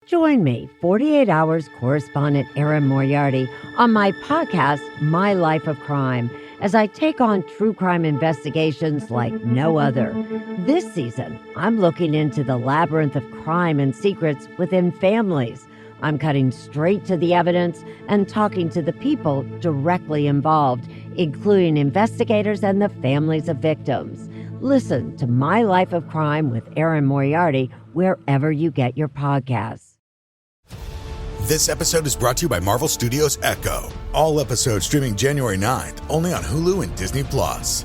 Join me, 48 Hours correspondent Erin Moriarty, on my podcast, My Life of Crime, as I take on true crime investigations like no other. This season, I'm looking into the labyrinth of crime and secrets within families. I'm cutting straight to the evidence and talking to the people directly involved, including investigators and the families of victims. Listen to My Life of Crime with Erin Moriarty wherever you get your podcasts. This episode is brought to you by Marvel Studios Echo. All episodes streaming January 9th, only on Hulu and Disney+.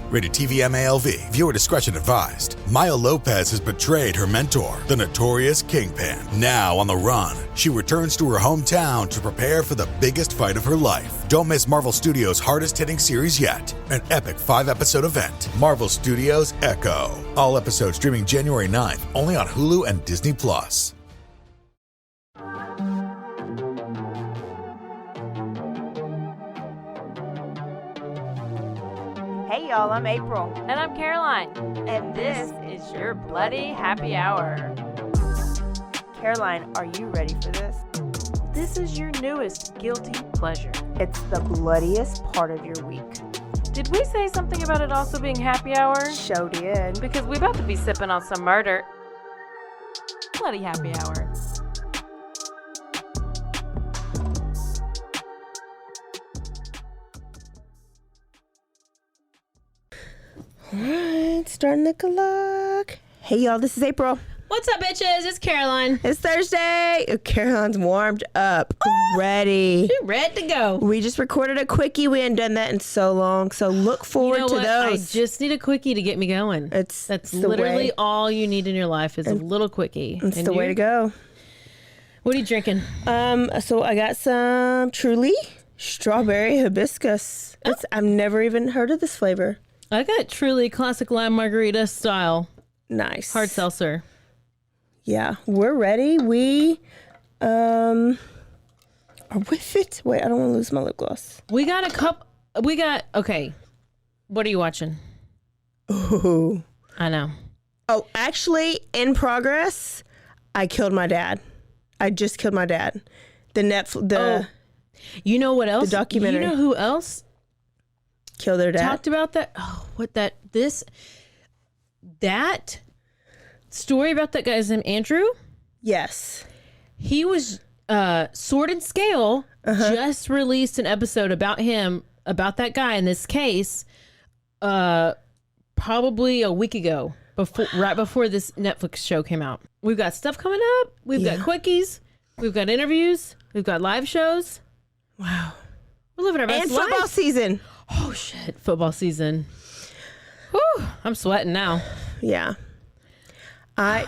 Rated TV MALV. Viewer discretion advised. Maya Lopez has betrayed her mentor, the notorious Kingpin. Now on the run, she returns to her hometown to prepare for the biggest fight of her life. Don't miss Marvel Studios' hardest-hitting series yet. An epic 5-episode event. Marvel Studios Echo. All episodes streaming January 9th, only on Hulu and Disney+. Hey y'all, I'm April. And I'm Caroline. And this is your Bloody Happy Hour. Caroline, are you ready for this? This is your newest guilty pleasure. It's the bloodiest part of your week. Did we say something about it also being happy hour? Show did. Because we're about to be sipping on some murder. Bloody Happy Hour. All right, starting the clock. Hey y'all, this is April. What's up, bitches? It's Caroline. It's Thursday. Caroline's warmed up, ready. You're ready to go. We just recorded a quickie. We hadn't done that in so long, so look forward to those. I just need a quickie to get me going. That's literally all you need in your life is a little quickie. It's the way to go. What are you drinking? So I got some Truly strawberry hibiscus. I've never even heard of this flavor. I got Truly classic lime margarita style. Nice. Hard seltzer. Yeah, we're ready. We are with it. Wait, I don't want to lose my lip gloss. We got okay. What are you watching? Ooh. I know. Oh, actually, in progress, I killed my dad. I just killed my dad. You know what else? The documentary. You know who else killed their dad? Talked about that? Oh, that story about that guy's name, Andrew? Yes. He was, Sword and Scale just released an episode about him, about that guy in this case, probably a week ago, right before this Netflix show came out. We've got stuff coming up. We've got quickies. We've got interviews. We've got live shows. Wow. We're living our best life. And football season. Oh, shit. Football season. Whew, I'm sweating now. Yeah.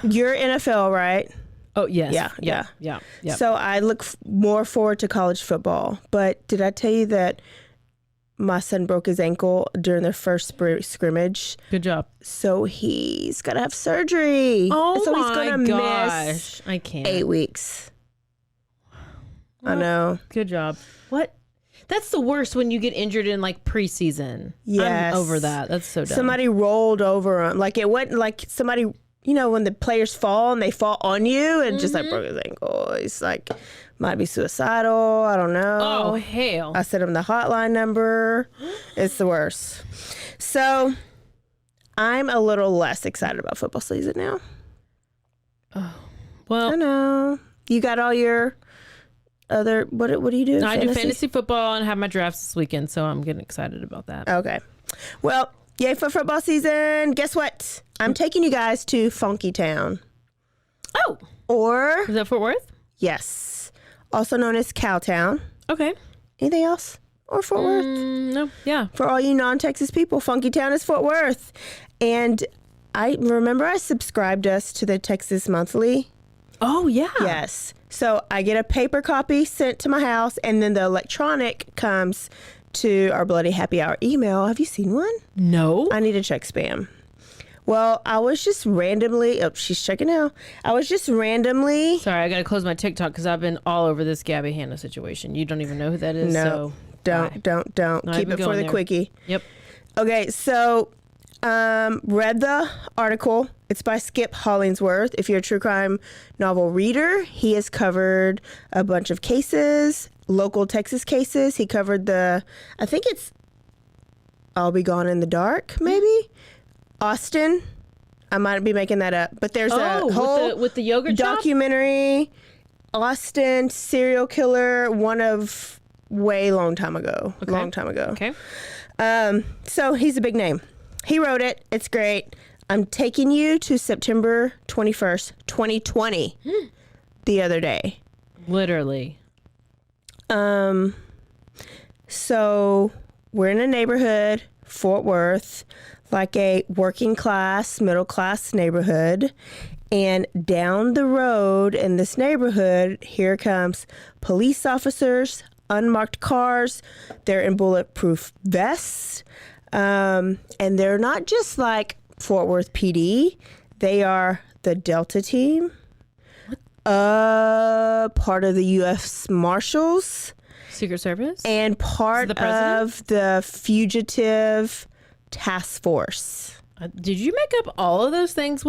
You're NFL, right? Oh, yes. Yeah. Yeah. So I look more forward to college football. But did I tell you that my son broke his ankle during their first scrimmage? Good job. So he's got to have surgery. Oh, so my he's gonna gosh. I can't. 8 weeks. Well, I know. Good job. What? That's the worst when you get injured in like preseason. Yes. I'm over that. That's so dumb. Somebody rolled over him. Like it wasn't like somebody, you know, when the players fall and they fall on you and just like broke his ankle. He's like, might be suicidal. I don't know. Oh, hell. I sent him the hotline number. It's the worst. So I'm a little less excited about football season now. Oh, well. I know. You got all your other, what do you do? I do fantasy football and have my drafts this weekend, so I'm getting excited about that. Okay. Well, yay for football season. Guess what? I'm taking you guys to Funky Town. Oh. Or. Is that Fort Worth? Yes. Also known as Cowtown. Okay. Anything else? Or Fort Worth? No. Yeah. For all you non-Texas people, Funky Town is Fort Worth. And I remember I subscribed us to the Texas Monthly. Oh, yeah. Yes. So I get a paper copy sent to my house, and then the electronic comes to our Bloody Happy Hour email. Have you seen one? No. I need to check spam. Well, I was just randomly... Oh, she's checking now. I was just randomly... Sorry, I got to close my TikTok because I've been all over this Gabby Hanna situation. You don't even know who that is. No, so don't. Not Keep even it for the there. quickie. Yep. Okay, so read the article. It's by Skip Hollandsworth. If you're a true crime novel reader, he has covered a bunch of cases, local Texas cases. He covered I think it's I'll Be Gone in the Dark, maybe? Austin. I might be making that up. But there's a whole with the yogurt documentary. Austin, serial killer, one of long time ago. Okay. Long time ago. Okay. So he's a big name. He wrote it. It's great. I'm taking you to September 21st, 2020, the other day. Literally. So we're in a neighborhood, Fort Worth, like a working class, middle class neighborhood. And down the road in this neighborhood, here comes police officers, unmarked cars. They're in bulletproof vests. And they're not just like Fort Worth PD. They are the Delta team, part of the U.S. Marshals, Secret Service, and part of the fugitive task force. Did you make up all of those things?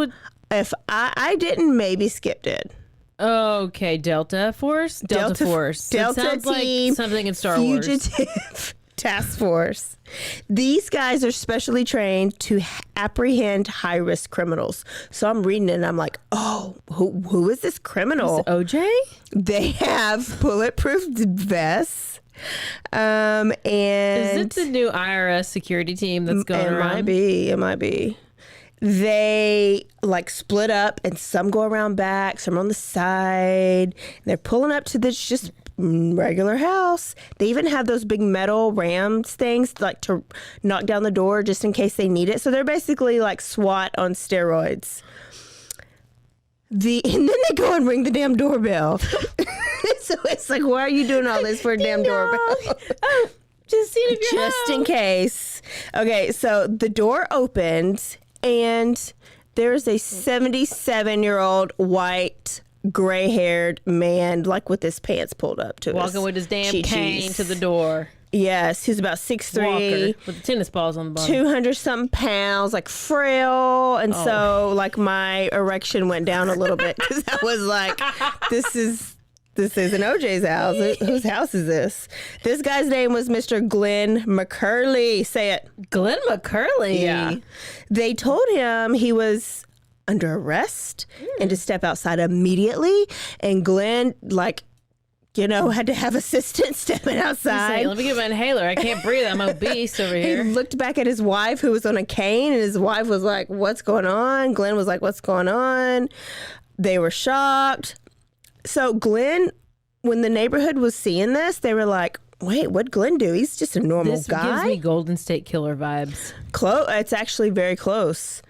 If I didn't, maybe skipped it. Okay, Delta Force? Delta Force. Delta it sounds team, like something in Star Wars. Fugitive task force. These guys are specially trained to apprehend high-risk criminals. So I'm reading it and I'm like, oh, who is this criminal? Is it OJ? They have bulletproof vests. And is it the new IRS security team that's going around? It might be. They like split up and some go around back, some on the side. And they're pulling up to this just regular house. They even have those big metal rams things like to knock down the door just in case they need it. So they're basically like SWAT on steroids. And then they go and ring the damn doorbell. So it's like, why are you doing all this for a damn doorbell? Oh, just seeing if you're just in case. Okay, so the door opens and there's a 77-year-old white gray-haired man, like with his pants pulled up to walking with his damn cane to the door. Yes, he's about 6'3", Walker with the tennis balls on the bottom. 200-something pounds, like frail, and so like my erection went down a little bit because I was like, this isn't OJ's house. Whose house is this? This guy's name was Mr. Glen McCurley. Say it. Glen McCurley. Yeah. They told him he was under arrest and to step outside immediately. And Glenn, had to have assistance stepping outside. Let me get my inhaler. I can't breathe. I'm obese over He here. looked back at his wife who was on a cane, and his wife was like, what's going on? Glenn was like, what's going on? They were shocked. So Glenn, when the neighborhood was seeing this, they were like, wait, what'd Glenn do? He's just a normal guy. This gives me Golden State Killer vibes. It's actually very close.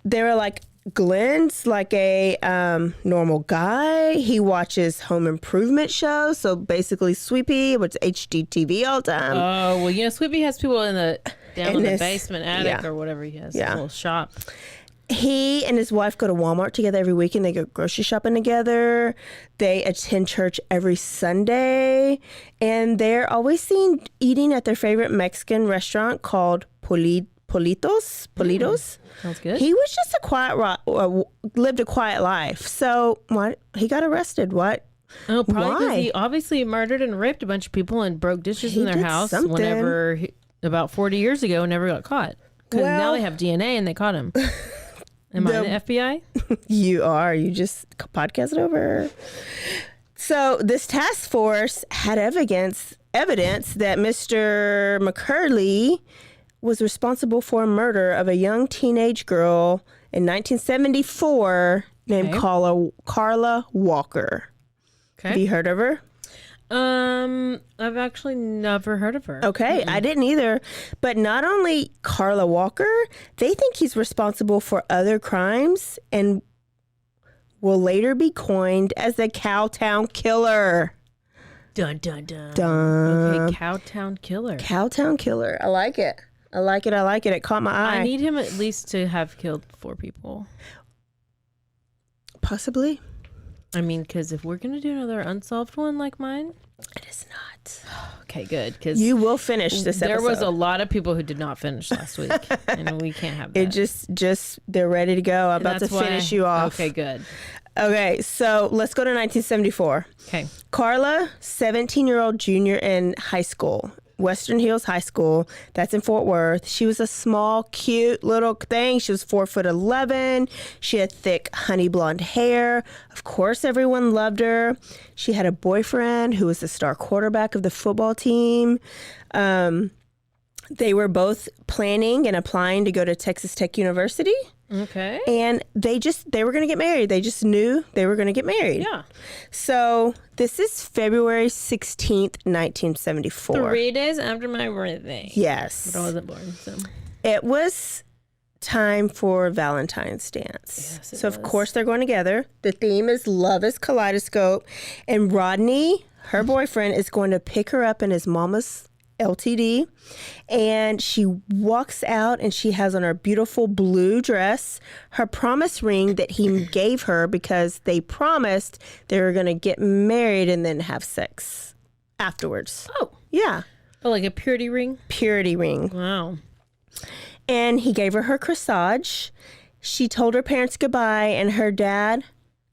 They were like, Glenn's like a normal guy. He watches home improvement shows. So basically Sweepy, which is HGTV all the time. Oh, well, Sweepy has people in the basement attic or whatever he has. Yeah. A little shop. He and his wife go to Walmart together every weekend. They go grocery shopping together. They attend church every Sunday. And they're always seen eating at their favorite Mexican restaurant called Politos. Sounds good. He was just lived a quiet life. So what? He got arrested. What? Oh, probably because Why? he obviously murdered and raped a bunch of people and broke dishes He in their did house something. about 40 years ago and never got caught. Because now they have DNA and they caught him. Am I the FBI? You are. You just podcasted over. So this task force had evidence that Mr. McCurley was responsible for a murder of a young teenage girl in 1974 named Carla Walker. Okay. Have you heard of her? I've actually never heard of her. Okay, I didn't either. But not only Carla Walker, they think he's responsible for other crimes and will later be coined as the Cowtown Killer. Dun, dun, dun. Dun. Okay, Cowtown Killer. Cowtown Killer. I like it. It caught my eye. I need him at least to have killed 4 people. Possibly. I mean, because if we're going to do another unsolved one like mine. It is not. Okay, good. Because you will finish this episode. There was a lot of people who did not finish last week. And we can't have that. It just they're ready to go. I'm about to finish you off. Okay, good. Okay, so let's go to 1974. Okay. Carla, 17-year-old junior in high school. Western Hills High School. That's in Fort Worth. She was a small, cute little thing. She was 4'11". She had thick honey blonde hair. Of course, everyone loved her. She had a boyfriend who was the star quarterback of the football team. They were both planning and applying to go to Texas Tech University. Okay. And they were going to get married. They just knew they were going to get married. Yeah. So this is February 16th, 1974. 3 days after my birthday. Yes. But I wasn't born, so. It was time for Valentine's dance. Yes, it so, of was. course, they're going together. The theme is Love is Kaleidoscope. And Rodney, her boyfriend, is going to pick her up in his mama's LTD, and she walks out and she has on her beautiful blue dress, her promise ring that he gave her because they promised they were going to get married and then have sex afterwards. Oh. Yeah. Oh, like a purity ring? Purity ring. Wow. And he gave her corsage. She told her parents goodbye, and her dad,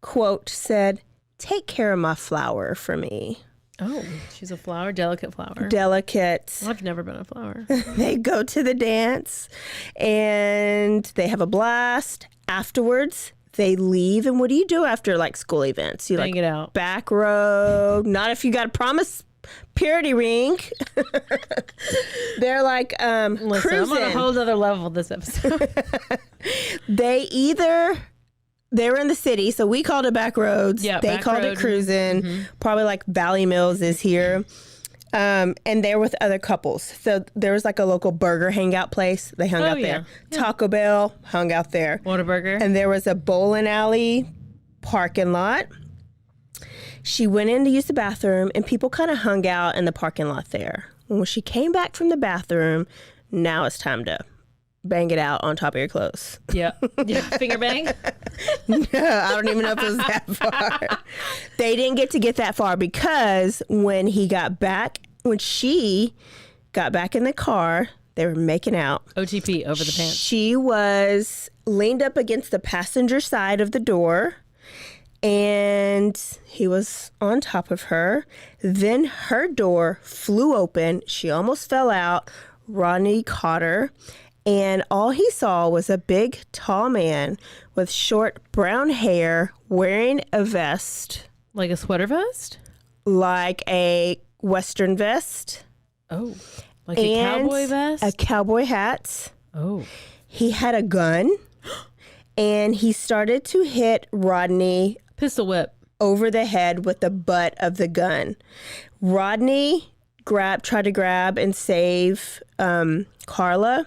quote, said, "Take care of my flower for me." Oh, she's a flower, delicate flower. Delicate. I've never been a flower. They go to the dance and they have a blast. Afterwards, they leave. And what do you do after like school events? You Bang it out. Back row. Not if you got a promise purity ring. They're like Listen, cruising. I'm on a whole other level this episode. They were in the city, so we called it back roads. Yeah, they back called road. it cruising. Probably like Valley Mills is here. And they're with other couples. So there was like a local burger hangout place. They hung out there. Yeah. Taco Bell hung out there. Whataburger. And there was a bowling alley parking lot. She went in to use the bathroom, and people kind of hung out in the parking lot there. When she came back from the bathroom, now it's time to bang it out on top of your clothes. Yeah. Finger bang? No, I don't even know if it was that far. They didn't get that far because when she got back in the car, they were making out. OTP, over the pants. She was leaned up against the passenger side of the door, and he was on top of her. Then her door flew open. She almost fell out. Rodney caught her. And all he saw was a big, tall man with short brown hair wearing a vest. Like a sweater vest? Like a Western vest. Oh. Like a cowboy vest? A cowboy hat. Oh. He had a gun. And he started to hit Rodney. Pistol whip. Over the head with the butt of the gun. Rodney tried to grab and save Carla.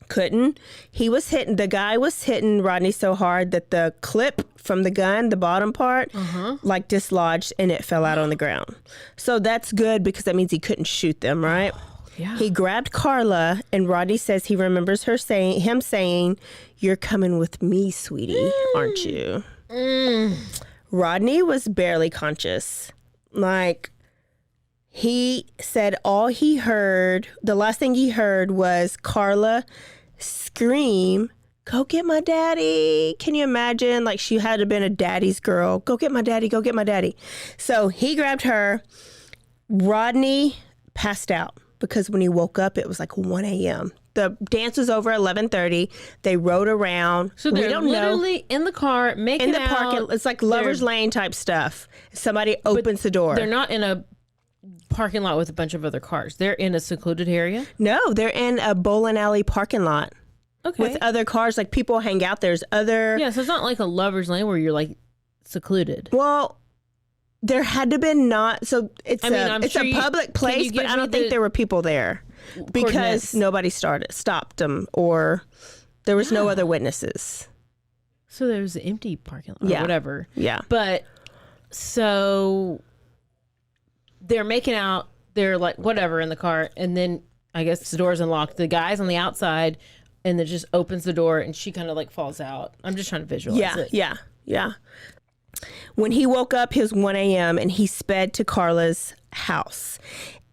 Couldn't. The guy was hitting Rodney so hard that the clip from the gun, the bottom part, like dislodged and it fell out on the ground. So that's good because that means he couldn't shoot them, right? Yeah. He grabbed Carla, and Rodney says he remembers him saying, "You're coming with me, sweetie, aren't you?" Rodney was barely conscious. Like, he said the last thing he heard was Carla scream, "Go get my daddy." Can you imagine? Like, she had to have been a daddy's girl. "Go get my daddy, go get my daddy." So he grabbed her. Rodney passed out because when he woke up, it was like 1 a.m. The dance was over at 11:30. They rode around. So they're literally in the car, making in the out. parking. It's like Lover's Lane type stuff. Somebody opens the door. They're not in a parking lot with a bunch of other cars. They're in a secluded area? No, they're in a bowling alley parking lot. Okay. With other cars. Like, people hang out. There's other... Yeah, so it's not like a Lover's Lane where you're like secluded. Well, there had to been not... So it's I'm it's sure a public place, but I don't think there were people there. Because coordinates? nobody stopped them, or there was no other witnesses. So there's an empty parking lot or whatever. Yeah. But so they're making out, they're like whatever in the car, and then I guess the door's unlocked. The guy's on the outside, and then just opens the door, and she kind of like falls out. I'm just trying to visualize it. Yeah. When he woke up, it was 1 a.m. and he sped to Carla's house.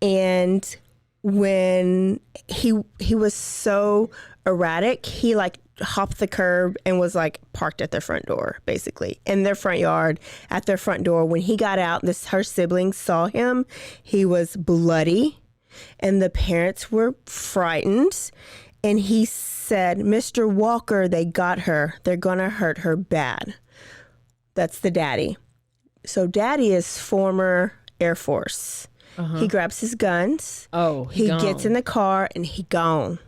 And when he was so erratic, he like hopped the curb and was like parked at their front door, basically in their front yard at their front door. When he got out, her siblings saw him. He was bloody and the parents were frightened. And he said, "Mr. Walker, they got her. They're gonna hurt her bad." That's the daddy. So daddy is former Air Force. He grabs his guns. He gets in the car and he gone.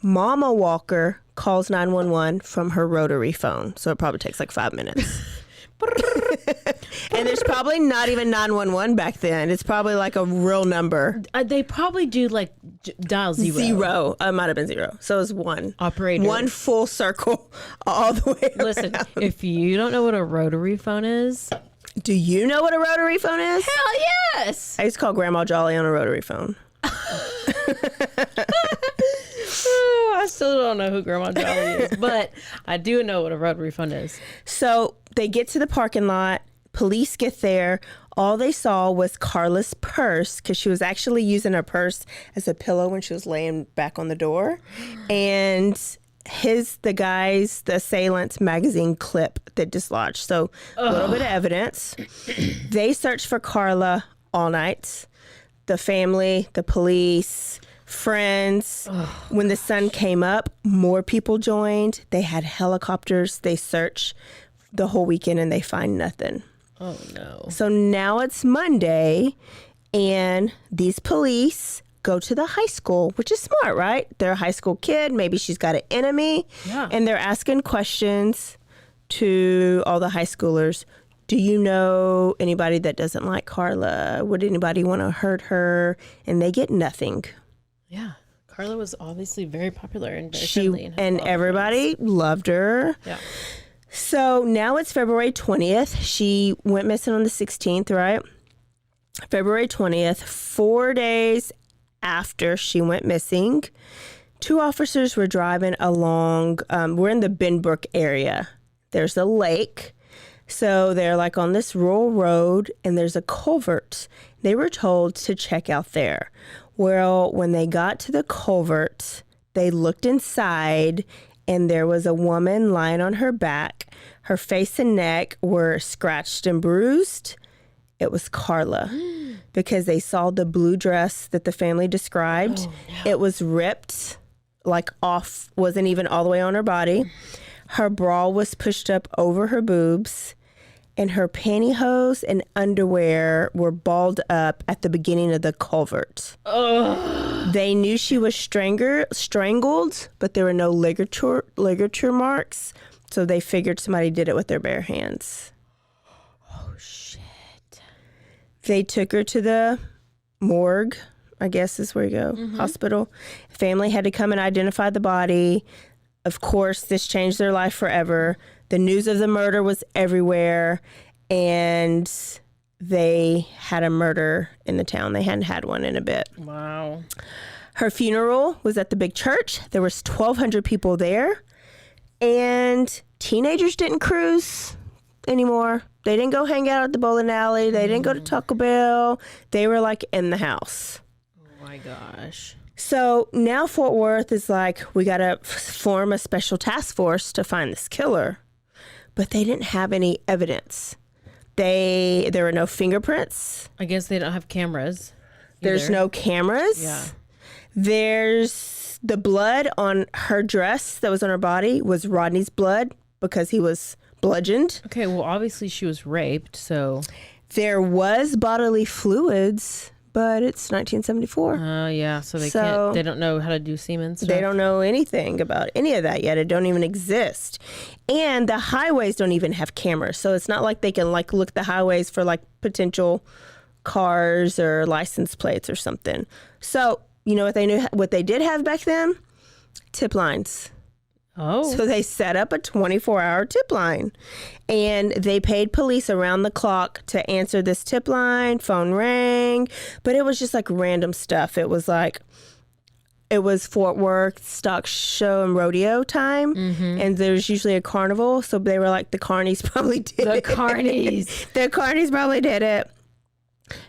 Mama Walker calls 911 from her rotary phone. So it probably takes like 5 minutes. And there's probably not even 911 back then. It's probably like a real number. They probably do like dial zero. Zero. It might have been zero. So it was one. Operator. One full circle all the way Listen, around. if you don't know what a rotary phone is. Do you know what a rotary phone is? Hell yes. I used to call Grandma Jolly on a rotary phone. I still don't know who Grandma Jolly is, but I do know what a rotary phone is. So they get to the parking lot. Police get there. All they saw was Carla's purse, because she was actually using her purse as a pillow when she was laying back on the door. And the assailant's magazine clip that dislodged. So a little bit of evidence. They searched for Carla all night. The family, the police, friends. When the sun came up, more people joined. They had helicopters. They searched the whole weekend and they find nothing. Oh, no. So now it's Monday and these police go to the high school, which is smart, right? They're a high school kid. Maybe she's got an enemy. Yeah. And they're asking questions to all the high schoolers. Do you know anybody that doesn't like Carla? Would anybody want to hurt her? And they get nothing. Yeah. Carla was obviously very popular and very friendly. And everybody loved her. Yeah. So now it's February 20th. She went missing on the 16th, right? February 20th, 4 days after she went missing, two officers were driving along. We're in the Benbrook area. There's a lake. So they're like on this rural road and there's a culvert. They were told to check out there. Well, when they got to the culvert, they looked inside and there was a woman lying on her back. Her face and neck were scratched and bruised. It was Carla because they saw the blue dress that the family described. Oh, no. It was ripped, like off, wasn't even all the way on her body. Her bra was pushed up over her boobs, and her pantyhose and underwear were balled up at the beginning of the culvert. Ugh. They knew she was strangled, but there were no ligature marks, so they figured somebody did it with their bare hands. Oh, shit. They took her to the morgue, I guess is where you go, hospital. Family had to come and identify the body. Of course, this changed their life forever. The news of the murder was everywhere, and they had a murder in the town. They hadn't had one in a bit. Wow. Her funeral was at the big church. There was 1,200 people there, and teenagers didn't cruise anymore. They didn't go hang out at the bowling alley. They didn't go to Taco Bell. They were like in the house. Oh my gosh. So now Fort Worth is like, we got to form a special task force to find this killer. But they didn't have any evidence. There were no fingerprints. I guess they don't have cameras. There's no cameras. Yeah. There's the blood on her dress that was on her body was Rodney's blood because he was bludgeoned. Okay, well, obviously she was raped, so... There was bodily fluids, but it's 1974. Yeah, so they don't know how to do semen stuff. They don't know anything about any of that yet. It don't even exist. And the highways don't even have cameras. So it's not like they can like look the highways for like potential cars or license plates or something. So, you know what they did have back then? Tip lines. Oh. So they set up a 24-hour tip line, and they paid police around the clock to answer this tip line. Phone rang, but it was just like random stuff. It was like it was Fort Worth stock show and rodeo time, and there's usually a carnival, so they were like, the carnies probably did it. The carnies. The carnies probably did it.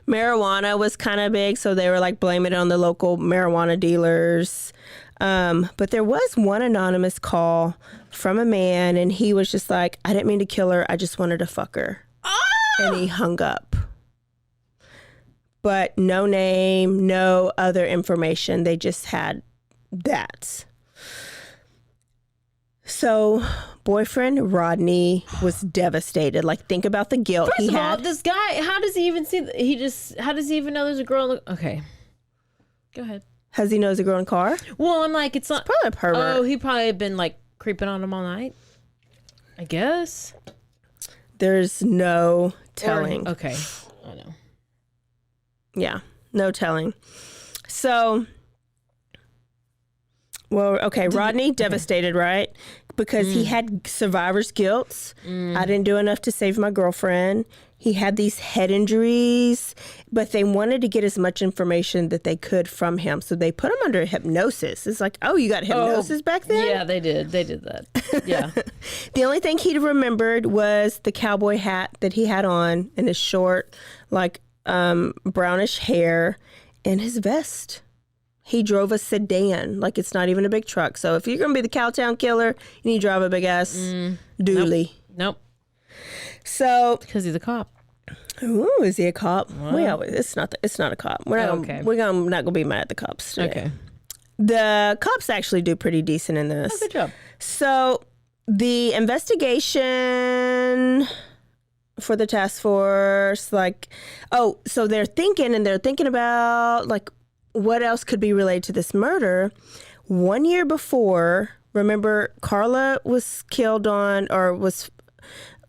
Marijuana was kind of big, so they were like blaming it on the local marijuana dealers. But there was one anonymous call from a man, and he was just like, I didn't mean to kill her. I just wanted to fuck her. And he hung up. But no name, no other information. They just had that. So boyfriend Rodney was devastated. Like, think about the guilt First he of all, had. this guy, how does he even see? How does he even know there's a girl? Okay, go ahead. Has he knows a girl in a car? Well, I'm like, it's not Probably a pervert. Oh, he probably had been like creeping on him all night. I guess. There's no telling. Okay, I know. Yeah, no telling. So, well, okay, Rodney, devastated, right? Because he had survivor's guilt. I didn't do enough to save my girlfriend. He had these head injuries, but they wanted to get as much information that they could from him. So they put him under hypnosis. It's like, oh, you got hypnosis back then? Yeah, they did. They did that. Yeah. The only thing he remembered was the cowboy hat that he had on and his short, like, brownish hair and his vest. He drove a sedan, like it's not even a big truck. So if you're going to be the Cowtown killer, you need to drive a big ass dually. Nope. So, Because he's a cop. ooh, is he a cop? Well, it's not a cop. We're not Okay. not going to be mad at the cops today. Okay. The cops actually do pretty decent in this. Oh, good job. So the investigation for the task force, like, so they're thinking about like what else could be related to this murder. 1 year before, remember, Carla was killed was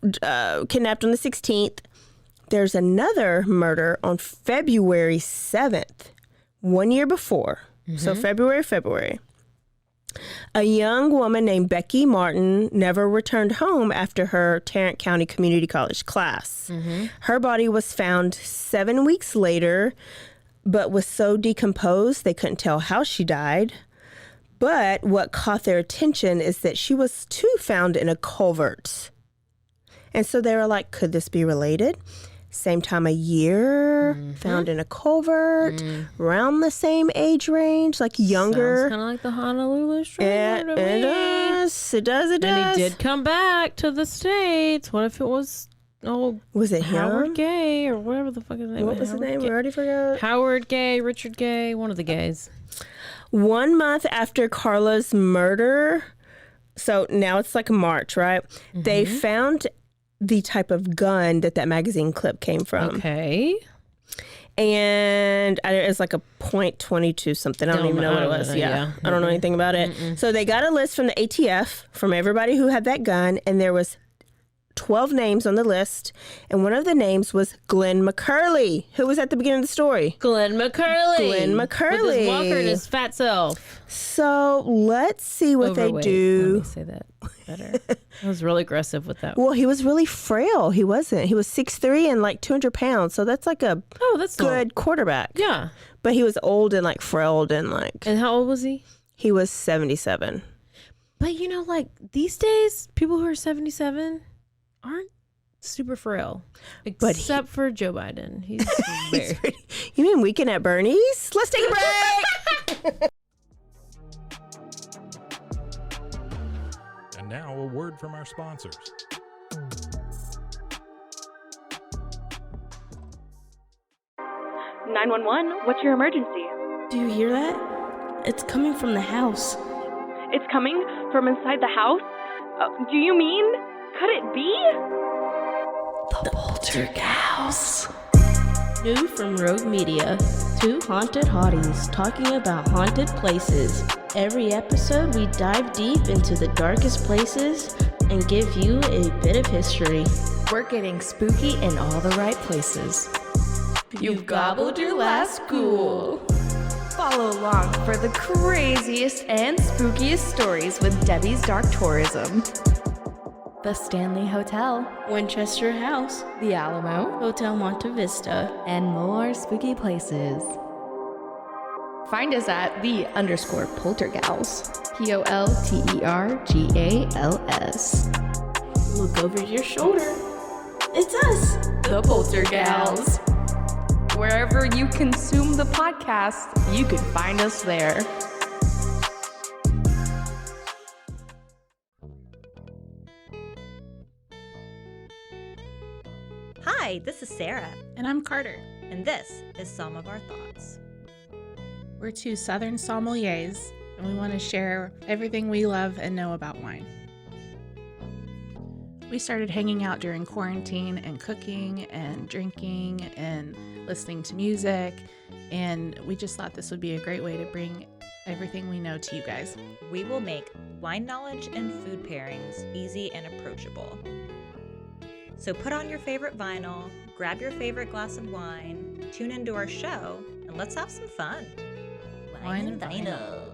kidnapped on the 16th. There's another murder on February 7th, 1 year before. So February. A young woman named Becky Martin never returned home after her Tarrant County Community College class. Her body was found 7 weeks later, but was so decomposed they couldn't tell how she died. But what caught their attention is that she was too found in a culvert. And so they were like, could this be related? Same time of year, found in a culvert, around the same age range, like younger. Sounds kind of like the Honolulu It Strangler to me. does. It does. And he did come back to the States. What if it was, Was it Howard him? Gay or whatever the fuck his name What was his name? We already forgot. Howard Gay, Richard Gay, one of the gays. 1 month after Carla's murder, so now it's like March, right? They found the type of gun that magazine clip came from. Okay. And it's like a .22 something. I don't even know what it was. Yeah. I don't know anything about it. So they got a list from the ATF from everybody who had that gun, and there was 12 names on the list, and one of the names was Glen McCurley, who was at the beginning of the story. Glen McCurley. Glen McCurley. With his walker and his fat self. So let's see what Overweight. they do. Let me say that better. I was really aggressive with that. Well, he was really frail. He wasn't. He was 6'3" and like 200 pounds. So that's like a That's good quarterback. Yeah. But he was old and like frail and like. And how old was he? He was 77. But like these days, people who are 77 aren't super frail. Except for Joe Biden. He's very... You mean Weekend at Bernie's? Let's take a break. And now a word from our sponsors. "911, what's your emergency?" Do you hear that? It's coming from the house. It's coming from inside the house? Do you mean, could it be? The Poltergeist. New from Rogue Media. Two haunted hotties talking about haunted places. Every episode, we dive deep into the darkest places and give you a bit of history. We're getting spooky in all the right places. You've gobbled your last ghoul. Follow along for the craziest and spookiest stories with Debbie's Dark Tourism. The Stanley Hotel, Winchester House, The Alamo, Hotel Monte Vista, and more spooky places. Find us at _Poltergals. POLTERGALS. Look over your shoulder. It's us, the Poltergals. Wherever you consume the podcast, you can find us there. Hi, this is Sarah. And I'm Carter. And this is Some of Our Thoughts. We're two Southern sommeliers, and we want to share everything we love and know about wine. We started hanging out during quarantine and cooking and drinking and listening to music, and we just thought this would be a great way to bring everything we know to you guys. We will make wine knowledge and food pairings easy and approachable. So put on your favorite vinyl, grab your favorite glass of wine, tune into our show, and let's have some fun. Wine and vinyl.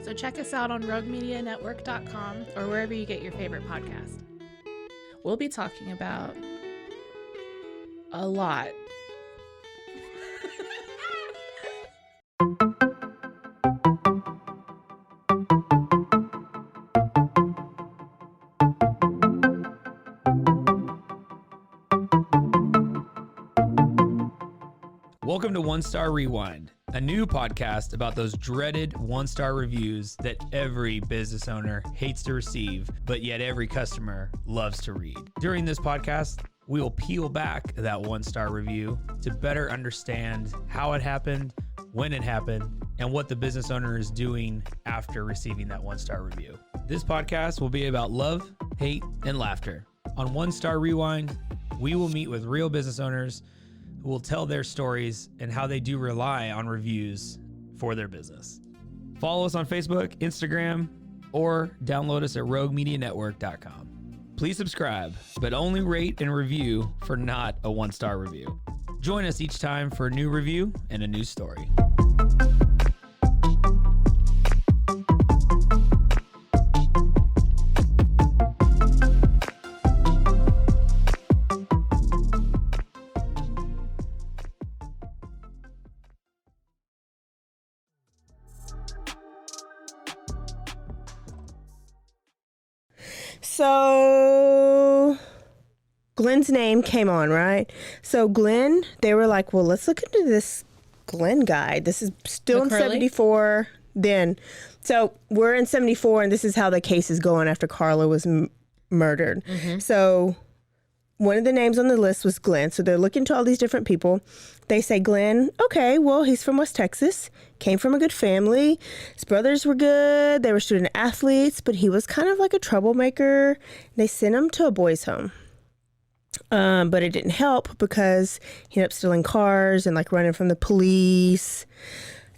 So check us out on roguemedianetwork.com or wherever you get your favorite podcast. We'll be talking about a lot. Welcome to One Star Rewind, a new podcast about those dreaded one-star reviews that every business owner hates to receive, but yet every customer loves to read. During this podcast, we will peel back that one-star review to better understand how it happened, when it happened, and what the business owner is doing after receiving that one-star review. This podcast will be about love, hate, and laughter. On One Star Rewind, we will meet with real business owners who will tell their stories and how they do rely on reviews for their business. Follow us on Facebook, Instagram, or download us at roguemedianetwork.com. Please subscribe, but only rate and review for not a one-star review. Join us each time for a new review and a new story. So Glen's name came on, right? So Glen, they were like, well, let's look into this Glen guy. This is still in 74 then. So we're in 74, and this is how the case is going after Carla was murdered. Mm-hmm. So one of the names on the list was Glen. So they're looking to all these different people. They say, Glen, okay, well, he's from West Texas, came from a good family. His brothers were good. They were student athletes, but he was kind of like a troublemaker. They sent him to a boys' home. But it didn't help because he ended up stealing cars and like running from the police.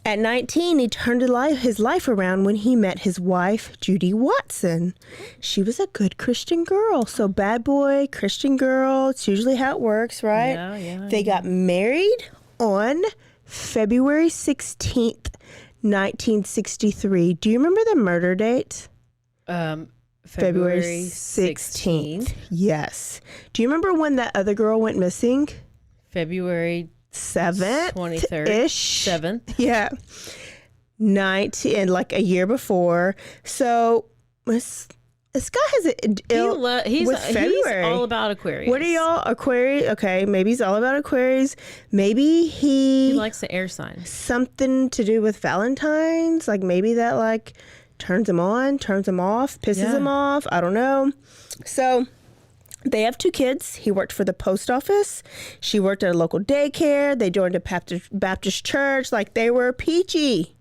At 19, he turned his life around when he met his wife, Judy Watson. She was a good Christian girl. So bad boy, Christian girl. It's usually how it works, right? Yeah. They got married on February 16th, 1963. Do you remember the murder date? February 16th. Yes. Do you remember when that other girl went missing? February 7th 23rd ish. 7th. Yeah. 19, like a year before. So this guy has he's all about Aquarius. What are y'all, Aquarius? Okay, maybe he's all about Aquarius. Maybe he likes the air sign. Something to do with Valentine's. Like maybe that like turns him on, turns him off, pisses him off. I don't know. So they have 2 kids. He worked for the post office. She worked at a local daycare. They joined a Baptist church. Like they were peachy.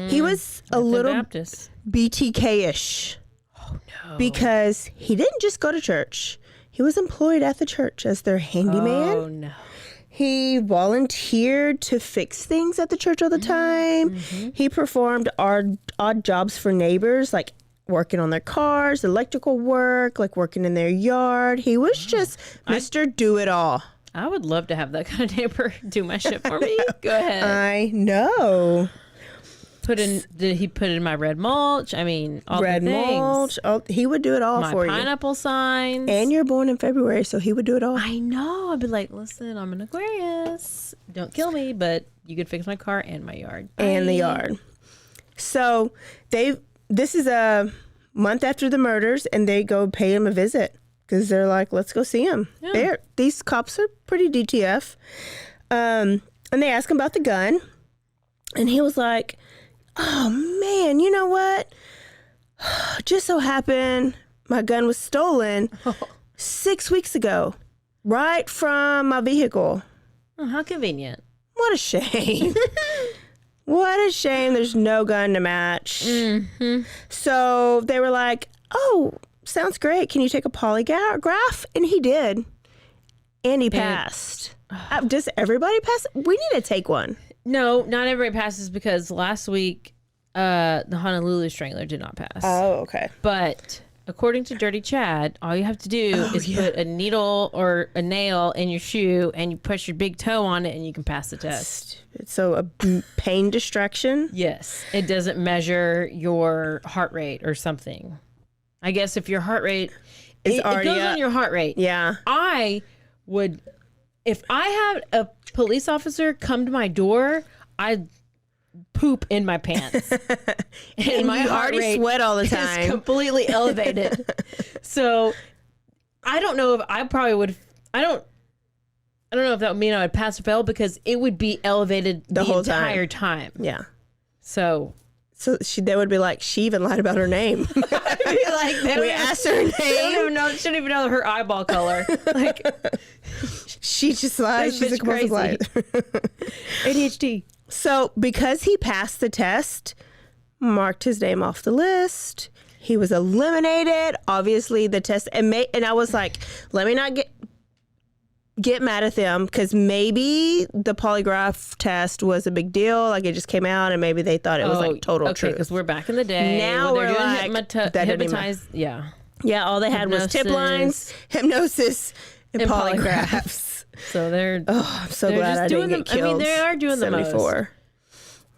He was a little BTK-ish. Oh, no. Because he didn't just go to church. He was employed at the church as their handyman. Oh, no. He volunteered to fix things at the church all the time. Mm-hmm. He performed odd jobs for neighbors, like working on their cars, electrical work, like working in their yard. He was just Mr. Do-It-All. I would love to have that kind of neighbor do my shit for me. Go ahead. I know. Did he put in my red mulch? I mean, all red the things. mulch. Oh, he would do it all My for you. pineapple signs. And you're born in February, so he would do it all. I know. I'd be like, listen, I'm an Aquarius. Don't kill me, but you could fix my car and my yard. And the Bye. yard. So this is a month after the murders, and they go pay him a visit because they're like, let's go see him. Yeah. These cops are pretty DTF. And they ask him about the gun, and he was like, oh man, you know what? Just so happened my gun was stolen 6 weeks ago, right from my vehicle. Oh, how convenient. What a shame. What a shame there's no gun to match. Mm-hmm. So they were like, oh, sounds great. Can you take a polygraph? And he did. And he passed. Does everybody pass? We need to take one. No, not everybody passes because last week the Honolulu Strangler did not pass. Oh, okay. But according to Dirty Chad, all you have to do is put a needle or a nail in your shoe and you push your big toe on it and you can pass the test. So a pain distraction? Yes. It doesn't measure your heart rate or something. I guess if your heart rate it goes on your heart rate. Yeah. If I had a police officer come to my door, I'd poop in my pants. and my heart rate sweat all the time. Is completely elevated. So I don't know if I probably would. I don't know if that would mean I would pass or fail because it would be elevated the whole entire time. Yeah. So they would be like, she even lied about her name. I'd be like, we asked her name. Shouldn't even know her eyeball color. Like she just lied. She's a compulsive liar. ADHD. So because he passed the test, marked his name off the list, he was eliminated. Obviously, the test and I was like, let me not get mad at them because maybe the polygraph test was a big deal. Like it just came out and maybe they thought it was like total truth. Because we're back in the day. Now when we're they're doing like, hypnotized. Yeah. Yeah, all they had was tip lines, hypnosis, and polygraphs. So they're I'm so glad I didn't get killed. I mean, they are doing the most.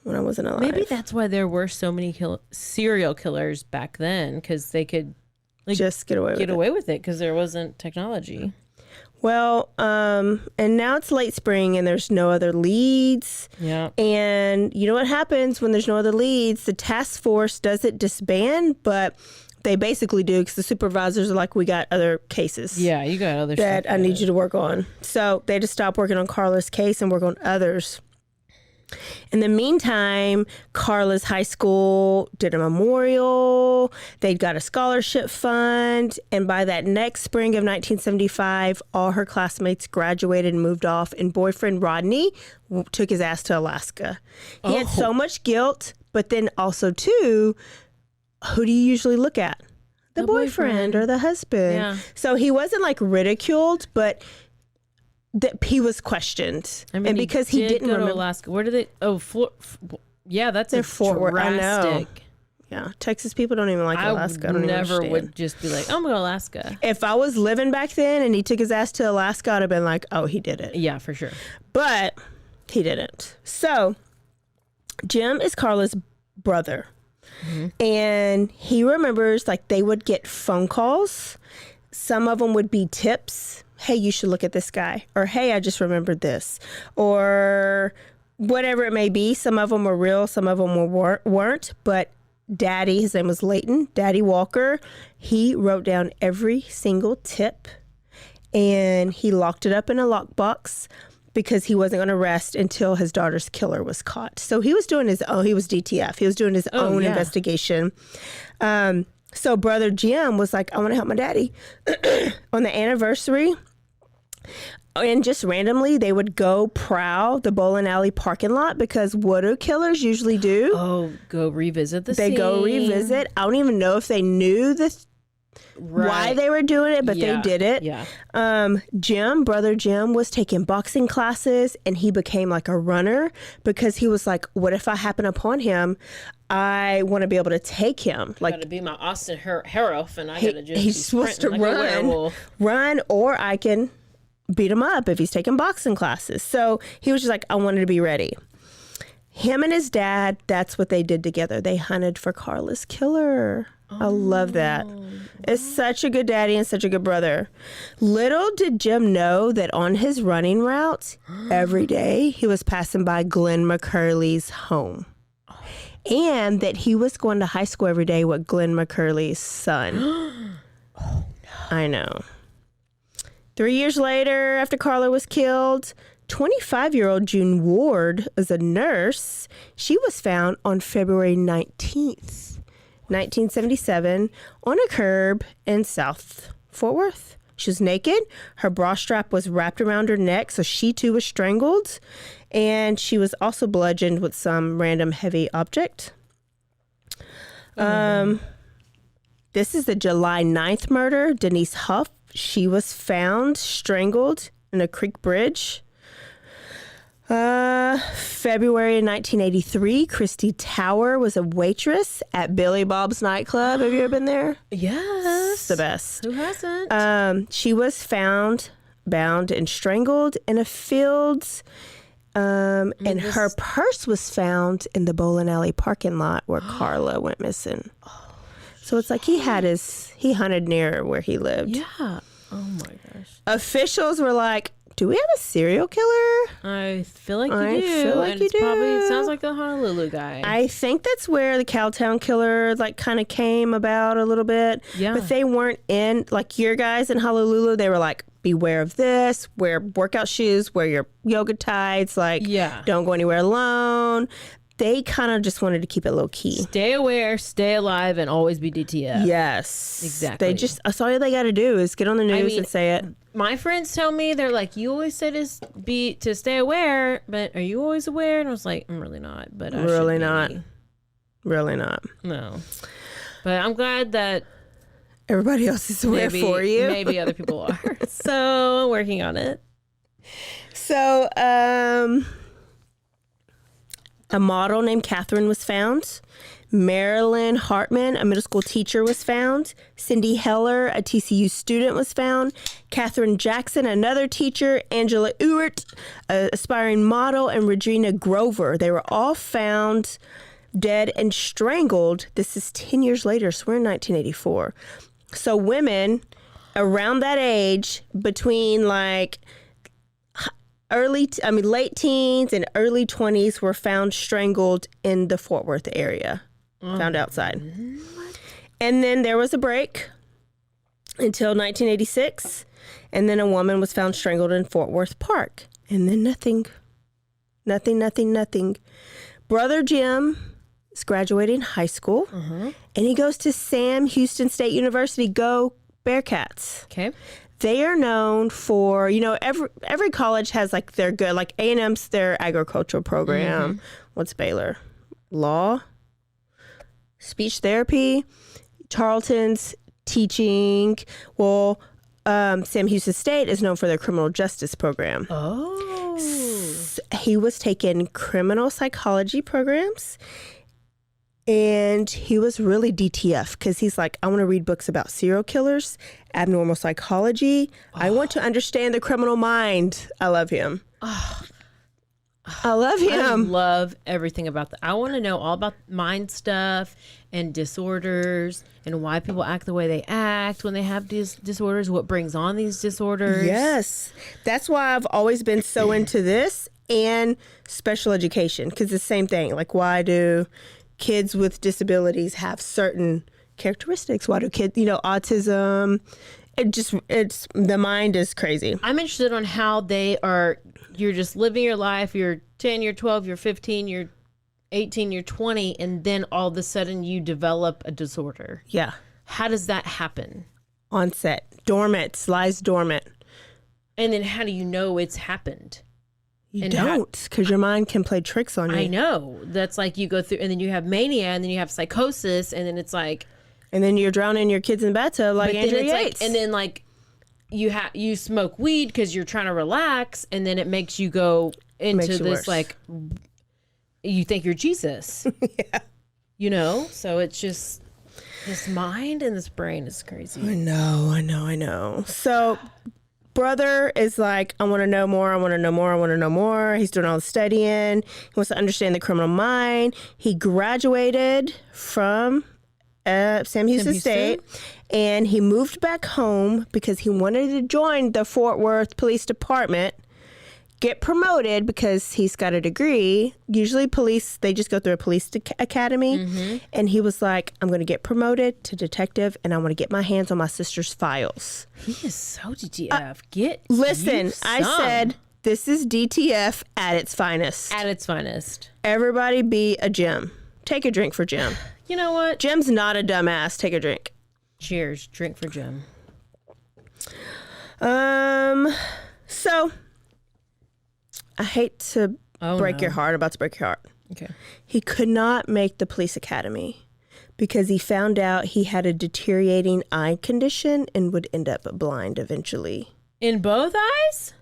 When I wasn't alive. Maybe that's why there were so many serial killers back then because they could just get away with it because there wasn't technology. Well, and now it's late spring and there's no other leads. Yeah. And you know what happens when there's no other leads? The task force doesn't disband, but they basically do because the supervisors are like, we got other cases. Yeah, you got other that stuff I need you to work on. So they just stop working on Carla's case and work on others. In the meantime, Carla's high school did a memorial. They'd got a scholarship fund. And by that next spring of 1975, all her classmates graduated and moved off. And boyfriend Rodney took his ass to Alaska. He had so much guilt, but then also, too, who do you usually look at? The boyfriend or the husband. Yeah. So he wasn't like ridiculed, but that he was questioned. I mean, and because he didn't go remember to Alaska. Where did they? Oh, yeah, that's a Fort Worth. I know. Yeah, Texas people don't even like Alaska. I never would just be like, oh, I'm going to Alaska. If I was living back then and he took his ass to Alaska, I'd have been like, oh, he did it. Yeah, for sure. But he didn't. So Jim is Carla's brother. Mm-hmm. And he remembers like they would get phone calls. Some of them would be tips. Hey, you should look at this guy. Or, hey, I just remembered this. Or whatever it may be. Some of them were real. Some of them weren't. But Daddy, his name was Leighton, Daddy Walker, he wrote down every single tip. And he locked it up in a lockbox because he wasn't going to rest until his daughter's killer was caught. So he was doing his own. He was DTF. He was doing his own investigation. So brother Jim was like, I want to help my daddy. On the anniversary, and just randomly, they would go prowl the bowling alley parking lot because what do killers usually do? Oh, go revisit the scene. They go revisit. I don't even know if they knew why they were doing it, but they did it. Yeah. Brother Jim was taking boxing classes and he became like a runner because he was like, what if I happen upon him? I want to be able to take him. Like, got to be my Austin Harroff, and I got to just he's supposed to like run, or I can beat him up if he's taking boxing classes. So he was just like, I wanted to be ready. Him and his dad, that's what they did together. They hunted for Carla's killer. I love that. It's such a good daddy and such a good brother. Little did Jim know that on his running routes, every day he was passing by Glen McCurley's home. And that he was going to high school every day with Glen McCurley's son. Oh, no. I know. 3 years later, after Carla was killed, 25-year-old June Ward is a nurse. She was found on February 19th. 1977, on a curb in South Fort Worth. She was naked. Her bra strap was wrapped around her neck, so she too was strangled. And she was also bludgeoned with some random heavy object. This is the July 9th murder. Denise Huff, she was found strangled in a creek bridge. February 1983, Christy Tower was a waitress at Billy Bob's nightclub. Have you ever been there? Yes. It's the best. Who hasn't? She was found, bound, and strangled in a field. And her purse was found in the bowling alley parking lot where Carla went missing. So it's like he hunted near where he lived. Yeah. Oh my gosh. Officials were like, do we have a serial killer? I feel like you do. Probably sounds like the Honolulu guy. I think that's where the Cowtown killer kind of came about a little bit. Yeah. But they weren't in, like your guys in Honolulu, they were like, beware of this, wear workout shoes, wear your yoga tights, don't go anywhere alone. They kind of just wanted to keep it low key. Stay aware, stay alive, and always be DTF. Yes. Exactly. That's all they got to do is get on the news and say it. My friends tell me, they're like, you always say to stay aware, but are you always aware? And I was like, I'm really not. But I really should not. be. Really not. No. But I'm glad that everybody else is aware for you. Maybe other people are. So I'm working on it. So, a model named Catherine was found. Marilyn Hartman, a middle school teacher, was found. Cindy Heller, a TCU student, was found. Catherine Jackson, another teacher. Angela Ewert, an aspiring model. And Regina Grover. They were all found dead and strangled. This is 10 years later, so we're in 1984. So women around that age, between late teens and early 20s, were found strangled in the Fort Worth area, found outside. And then there was a break until 1986, and then a woman was found strangled in Fort Worth Park, and then nothing. Brother Jim is graduating high school, and he goes to Sam Houston State University. Go Bearcats. Okay. They are known for, every college has their good, like A&M's their agricultural program. What's Baylor? Law, speech therapy, Tarleton's teaching. Well, Sam Houston State is known for their criminal justice program. Oh. He was taking criminal psychology programs. And he was really DTF because he's like, I want to read books about serial killers, abnormal psychology. I want to understand the criminal mind. I love him. I love him. I love everything about that. I want to know all about mind stuff and disorders and why people act the way they act when they have these disorders, what brings on these disorders. Yes. That's why I've always been so into this and special education, because it's the same thing. Like, why do kids with disabilities have certain characteristics? Why do kids, autism? It's the mind is crazy. I'm interested on how you're just living your life. You're 10, you're 12, you're 15, you're 18, you're 20, and then all of a sudden you develop a disorder. Yeah. How does that happen? Onset. Dormant. Lies dormant. And then how do you know it's happened? You don't, because your mind can play tricks on you. I know. That's like you go through, and then you have mania, and then you have psychosis, and then it's like... And then you're drowning your kids in the bathtub like Andrea Yates. And then you smoke weed because you're trying to relax, and then it makes you go into this worse. You think you're Jesus. Yeah. So it's just this mind and this brain is crazy. I know. So brother is like, I want to know more. I want to know more. I want to know more. He's doing all the studying. He wants to understand the criminal mind. He graduated from Sam Houston State, and he moved back home because he wanted to join the Fort Worth Police Department, get promoted because he's got a degree. Usually police, they just go through a police academy. And he was like, I'm going to get promoted to detective, and I want to get my hands on my sister's files. He is so DTF. Listen, I said, this is DTF at its finest. At its finest. Everybody be a Jim. Take a drink for Jim. You know what? Jim's not a dumbass. Take a drink. Cheers. Drink for Jim. So... I hate to break your heart. I'm about to break your heart. Okay. He could not make the police academy because he found out he had a deteriorating eye condition and would end up blind eventually. In both eyes?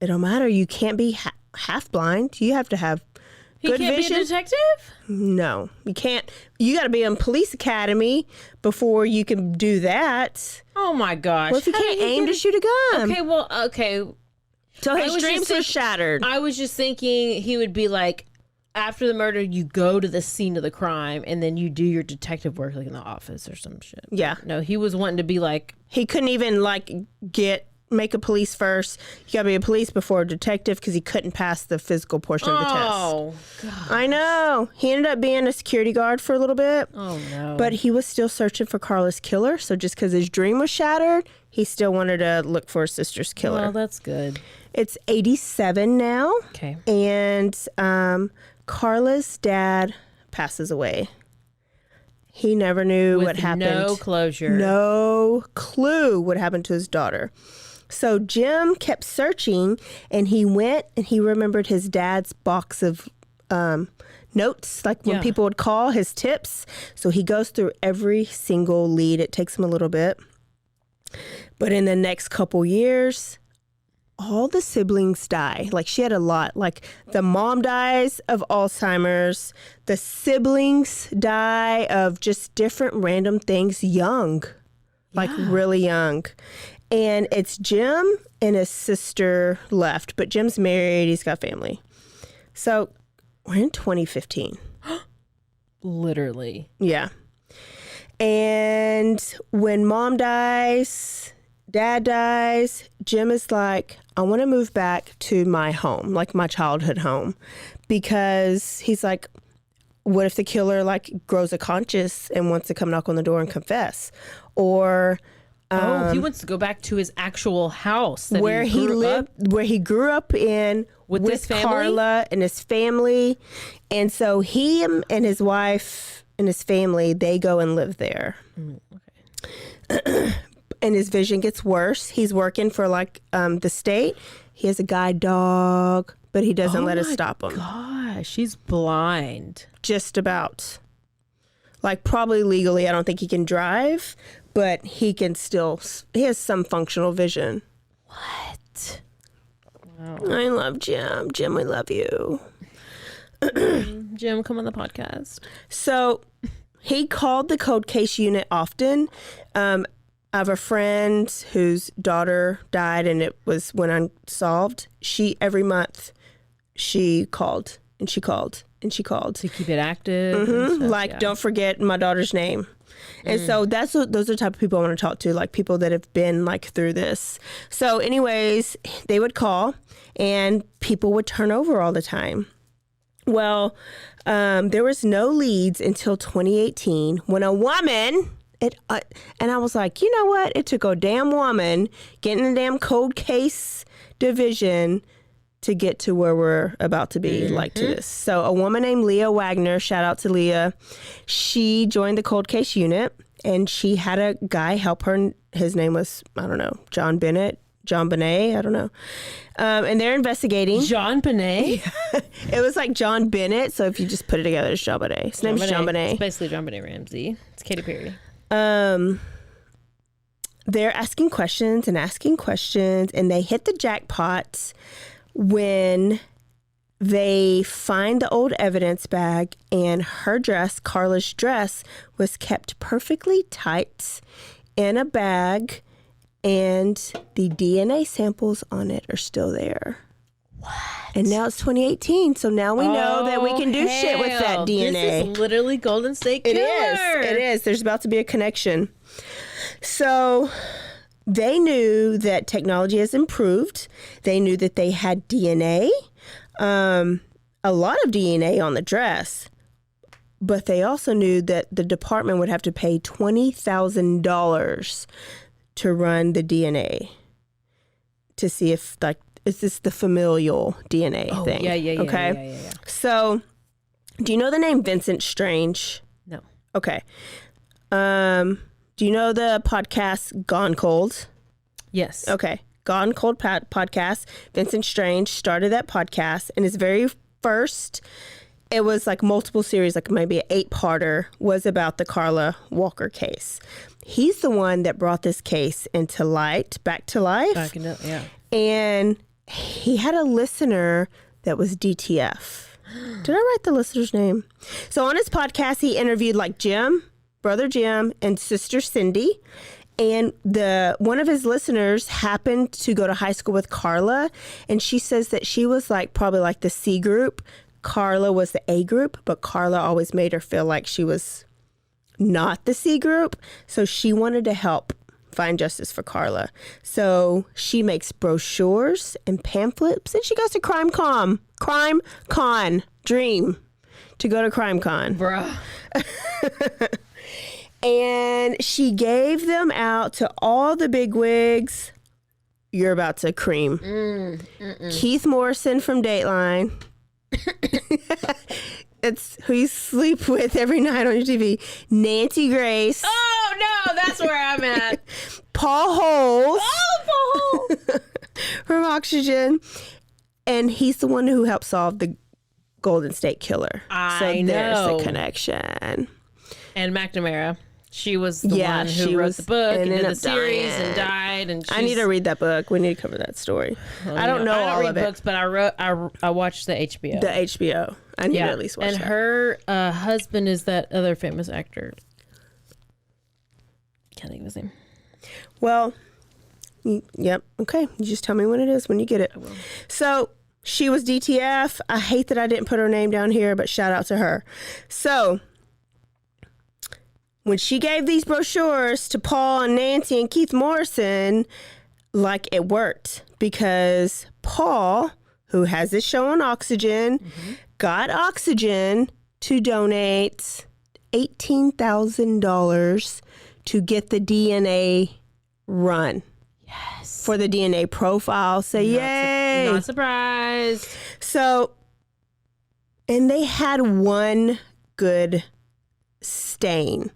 It don't matter. You can't be half blind. You have to have good vision. He can't be a detective? No, you can't. You got to be in police academy before you can do that. Oh my gosh. Well, if you can't aim to shoot a gun. Okay. So his dreams were shattered. I was just thinking he would be like, after the murder, you go to the scene of the crime and then you do your detective work like in the office or some shit. Yeah. No, he was wanting to be like... He couldn't even make a police first. You got to be a police before a detective because he couldn't pass the physical portion of the test. Oh, God. I know. He ended up being a security guard for a little bit. Oh, no. But he was still searching for Carla's killer. So just because his dream was shattered, he still wanted to look for his sister's killer. Well, that's good. It's 87 now. Okay. And Carla's dad passes away. He never knew what happened. No closure. No clue what happened to his daughter. So Jim kept searching, and he went and he remembered his dad's box of notes, like when people would call, his tips. So he goes through every single lead. It takes him a little bit. But in the next couple years, all the siblings die. Like, she had a lot. Like, the mom dies of Alzheimer's. The siblings die of just different random things young. Like, really young. And it's Jim and his sister left. But Jim's married. He's got family. So, we're in 2015. Literally. Yeah. And when mom dies, dad dies, Jim is like, I want to move back to my home, like my childhood home, because he's like, what if the killer like grows a conscience and wants to come knock on the door and confess? Or he wants to go back to his actual house that where he lived, where he grew up in with Carla and his family. And so he and his wife and his family, they go and live there. Okay. And his vision gets worse. He's working for like the state. He has a guide dog, but he doesn't let it stop him. Gosh, he's blind. Just about. Like, probably legally, I don't think he can drive, but he can still, he has some functional vision. What? Wow. I love Jim. Jim, we love you. Jim, come on the podcast. So he called the cold case unit often. I have a friend whose daughter died and it was went unsolved. Every month she called and she called and she called. To keep it active. Mm-hmm. Like, don't forget my daughter's name. And so those are the type of people I want to talk to, like people that have been like through this. So anyways, they would call and people would turn over all the time. Well, there was no leads until 2018 when a woman... and I was like, you know what? It took a damn woman getting a damn cold case division to get to where we're about to be, like to this. So a woman named Leah Wagner, shout out to Leah, she joined the cold case unit and she had a guy help her. His name was, I don't know, John Benet, I don't know. And they're investigating. John Benet? It was like John Bennett. So if you just put it together, it's John Benet. His name's John Benet. It's basically John Benet Ramsey. It's Katy Perry. They're asking questions and they hit the jackpot when they find the old evidence bag and her dress, Carla's dress, was kept perfectly tight in a bag And the DNA samples on it are still there. What? And now it's 2018, so now we know that we can do shit with that DNA. This is literally Golden State Killer. It is. There's about to be a connection. So they knew that technology has improved. They knew that they had DNA, a lot of DNA on the dress. But they also knew that the department would have to pay $20,000 to run the DNA to see if, like, is this the familial DNA thing? Yeah. Okay. Yeah. So, do you know the name Vincent Strange? No. Okay. Do you know the podcast Gone Cold? Yes. Okay. Gone Cold podcast. Vincent Strange started that podcast, and his very first, it was like multiple series, like maybe an 8-parter, was about the Carla Walker case. He's the one that brought this case into light, back to life. Yeah. And he had a listener that was DTF. Did I write the listener's name? So on his podcast, he interviewed like Jim, brother Jim, and sister Cindy. And one of his listeners happened to go to high school with Carla. And she says that she was like probably like the C group. Carla was the A group, but Carla always made her feel like she was not the C group. So she wanted to help find justice for Carla. So she makes brochures and pamphlets, and she goes to Crime Con Dream to go to Crime Con. Bruh. And she gave them out to all the bigwigs. You're about to cream. Keith Morrison from Dateline. It's who you sleep with every night on your TV. Nancy Grace. Oh, no, that's where I'm at. Paul Holes. Oh, Paul Holes. From Oxygen. And he's the one who helped solve the Golden State Killer. I know. There's the connection. And McNamara. She was the one who wrote the book and did the series and died. And I need to read that book. We need to cover that story. Well, I don't know all of it. I don't read books, but I watched the HBO. The HBO. I need to at least watch that. And her husband is that other famous actor. Can't think of his name. Well, yep. Okay. You just tell me when it is, when you get it. I will. So she was DTF. I hate that I didn't put her name down here, but shout out to her. So when she gave these brochures to Paul and Nancy and Keith Morrison, like it worked because Paul, who has this show on Oxygen, got Oxygen to donate $18,000 to get the DNA run. Yes. For the DNA profile. So yay. Not surprised. So, and they had one good stain.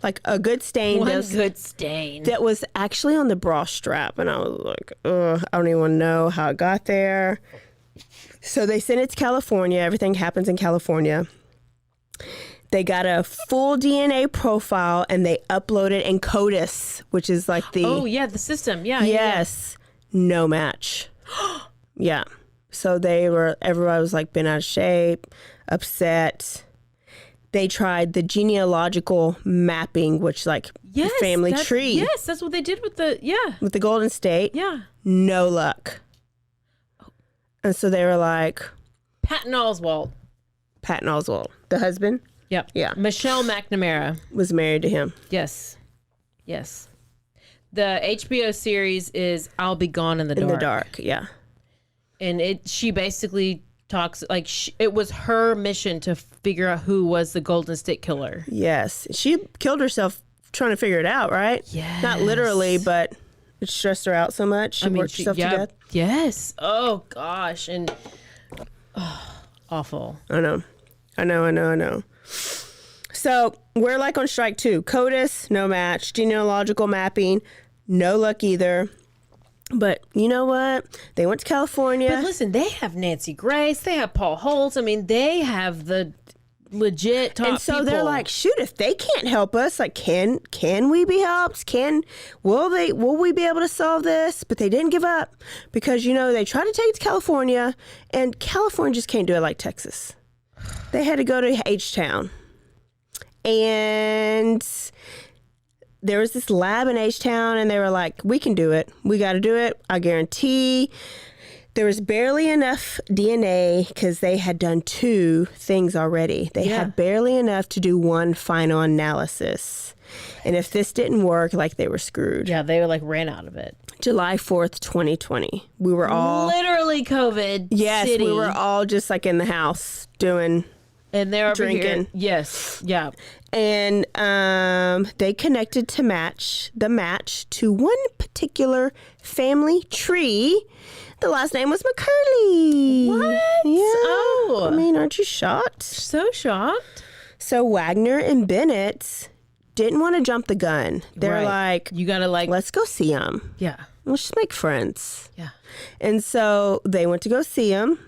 Like a good stain. Good stain. That was actually on the bra strap. And I was like, ugh, I don't even know how it got there. So they sent it to California. Everything happens in California. They got a full DNA profile and they uploaded in CODIS, which is like the... Oh, yeah, the system. Yeah. Yes. Yeah. No match. Yeah. So everybody was like bent out of shape, upset. They tried the genealogical mapping, which like the family tree. Yes, that's what they did with with the Golden State. Yeah. No luck. And so they were like... Patton Oswalt. The husband? Yep. Yeah. Michelle McNamara. Was married to him. Yes. The HBO series is I'll Be Gone in the Dark. In the dark, yeah. And she basically talks like it was her mission to figure out who was the Golden State Killer. Yes. She killed herself trying to figure it out, right? Yes. Not literally, but it stressed her out so much. She worked herself to death. Yes. Oh, gosh. And awful. I know. So we're like on strike 2. CODIS, no match. Genealogical mapping, no luck either. But you know what? They went to California. But listen, they have Nancy Grace. They have Paul Holes. I mean, they have the legit top and so people. They're like, shoot, if they can't help us, like, can we be helped? Will we be able to solve this? But they didn't give up because, they tried to take it to California, and California just can't do it like Texas. They had to go to H-Town. And there was this lab in H-Town, and they were like, we can do it. We got to do it. I guarantee. There was barely enough DNA because they had done 2 things already. They had barely enough to do one final analysis. And if this didn't work, like, they were screwed. Yeah, they like ran out of it. July 4th, 2020. We were all... Literally COVID city. We were all just like in the house doing... And they're over drinking. Here. Yes. Yeah. And they connected to match to one particular family tree. The last name was McCurley. What? Yeah. Oh. I mean, aren't you shocked? So shocked. So Wagner and Bennett didn't want to jump the gun. They're like, you gotta like, let's go see him. Yeah. Let's just make friends. Yeah. And so they went to go see him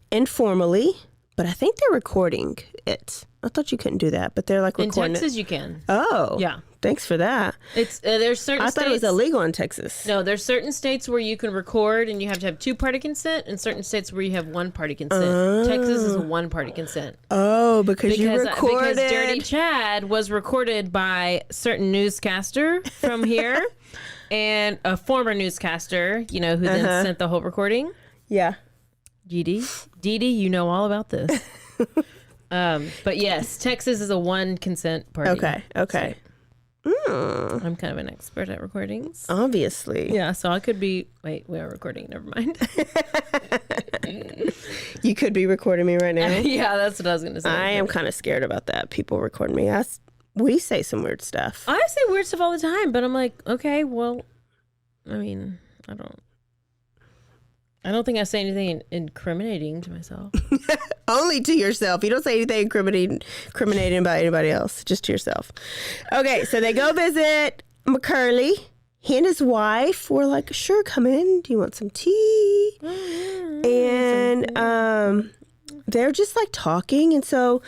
informally. But I think they're recording it. I thought you couldn't do that, but they're like recording in Texas, it. You can. Oh, yeah. Thanks for that. It's there's certain. I thought it was illegal in Texas. No, there's certain states where you can record and you have to have 2-party consent, and certain states where you have 1-party consent. Texas is a 1-party consent. Oh, because you recorded. Because Dirty Chad was recorded by a certain newscaster from here, and a former newscaster, who then sent the whole recording. Yeah. Dee Dee, you know all about this. But yes, Texas is a 1 consent party. Okay. So I'm kind of an expert at recordings. Obviously. Yeah, so I could be... Wait, we are recording. Never mind. You could be recording me right now. Yeah, that's what I was going to say. I am kind of scared about that. People recording me. We say some weird stuff. I say weird stuff all the time, but I'm like, okay, well, I mean, I don't think I say anything incriminating to myself. Only to yourself. You don't say anything incriminating about anybody else, just to yourself. Okay, so they go visit McCurley. He and his wife were like, sure, come in. Do you want some tea? And they're just like talking. And so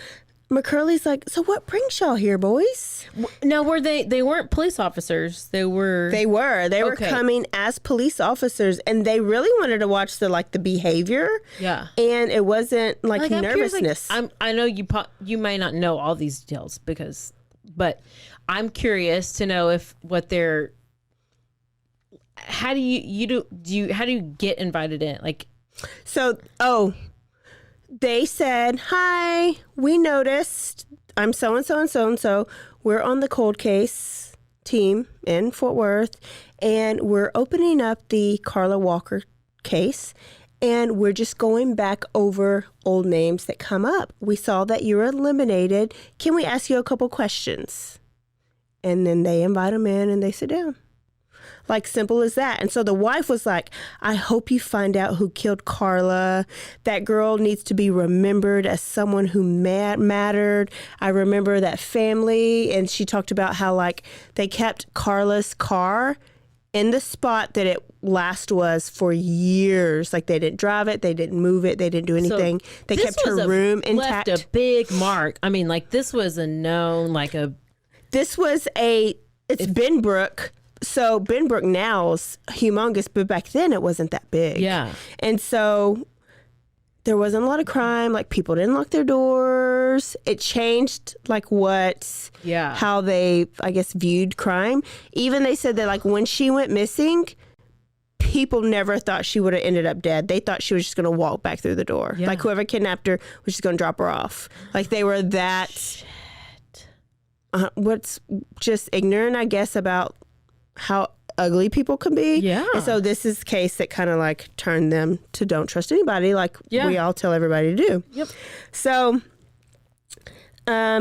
McCurley's like, so what brings y'all here, boys? Now, were they weren't police officers. They were coming as police officers, and they really wanted to watch the behavior. Yeah. And it wasn't like nervousness. I know you may not know all these details but I'm curious to know if what they're, how do you get invited in? Like, so, they said, hi, we noticed I'm so-and-so and so-and-so. We're on the cold case team in Fort Worth, and we're opening up the Carla Walker case, and we're just going back over old names that come up. We saw that you were eliminated. Can we ask you a couple questions? And then they invite them in, and they sit down. Like, simple as that. And so the wife was like, I hope you find out who killed Carla. That girl needs to be remembered as someone who mattered. I remember that family. And she talked about how, like, they kept Carla's car in the spot that it last was for years. Like, they didn't drive it. They didn't move it. They didn't do anything. So they kept her room intact. Left a big mark. I mean, like, this was a known, like a... This was it's Benbrook. So Benbrook now is humongous, but back then it wasn't that big. Yeah. And so there wasn't a lot of crime. Like, people didn't lock their doors. It changed, like, how they, I guess, viewed crime. Even they said that, like, when she went missing, people never thought she would have ended up dead. They thought she was just going to walk back through the door. Yeah. Like, whoever kidnapped her was just going to drop her off. Like, they were that... what's just ignorant, I guess, about how ugly people can be. Yeah. And so this is the case that kind of like turned them to don't trust anybody, like we all tell everybody to do. Yep. So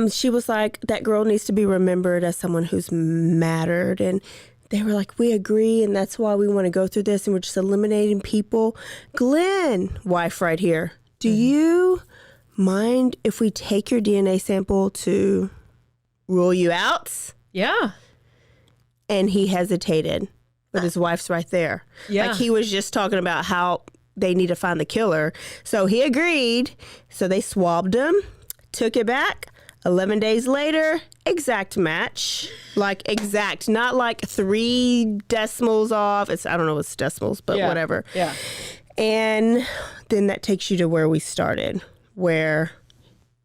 she was like, that girl needs to be remembered as someone who's mattered. And they were like, we agree, and that's why we want to go through this, and we're just eliminating people. Glenn, wife right here, do you mind if we take your DNA sample to rule you out? Yeah. And he hesitated, but his wife's right there. Yeah. Like, he was just talking about how they need to find the killer. So he agreed. So they swabbed him, took it back. 11 days later, exact match. Like, exact, not like 3 decimals off. I don't know what's decimals, but whatever. Yeah. And then that takes you to where we started, where